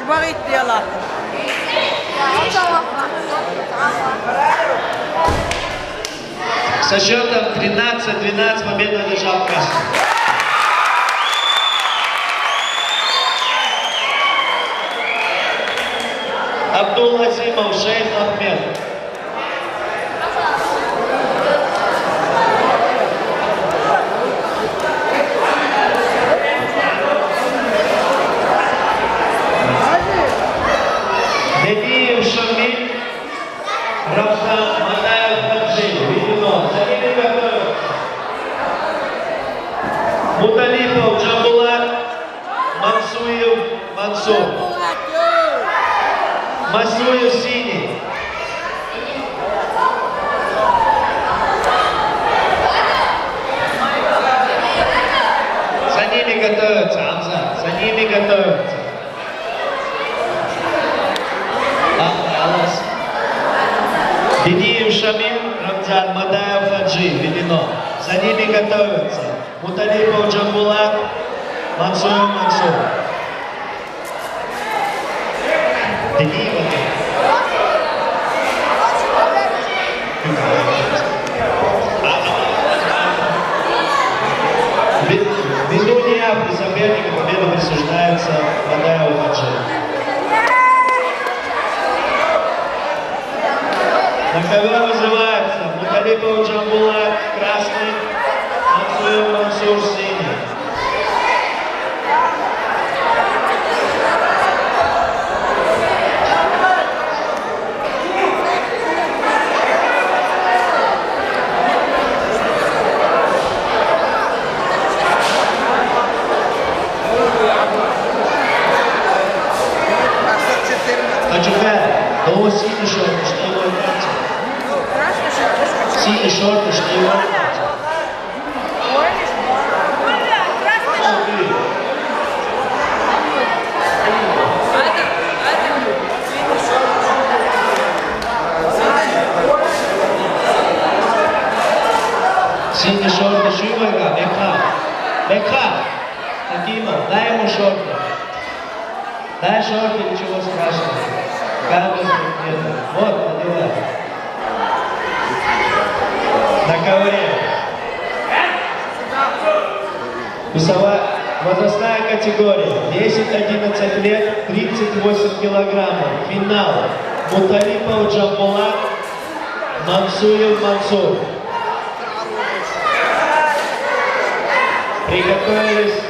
Говорит дело. Со счетом 13-12 победу одержал красный. Абдул Азимов, Шейх Ахмед. Медиев Шамиль, Рамзан Матаев Хаджи, Видено, за ними готовятся. Муталипов Джамбулат, Мансуев Мансур. Масуев Синий. За ними готовятся, Амза, за ними готовятся. Алас. Бедиев Шамиль, Рамзан Мадаев Хаджи, Видено. За ними готовятся. Муталипов Джамбулат, Мансуев Мансур. Ввиду неявки соперника победа присуждается Мадаеву Хаджи. На ковер вызывается Муталипов Джамбулат красный, Мансуев Мансур синий. О, синий шорты, что его играть? Синий шорты, что его играть? Синий шорты, что его играть? Бекха, Акимов, дай ему шорты. Дай шорты, ничего страшного. Вот, надевай. На ковре. Весовая возрастная категория 10-11 лет, 38 килограммов. Финал. Муталипов Джамбулат, Мансуев Мансур. Приготовились.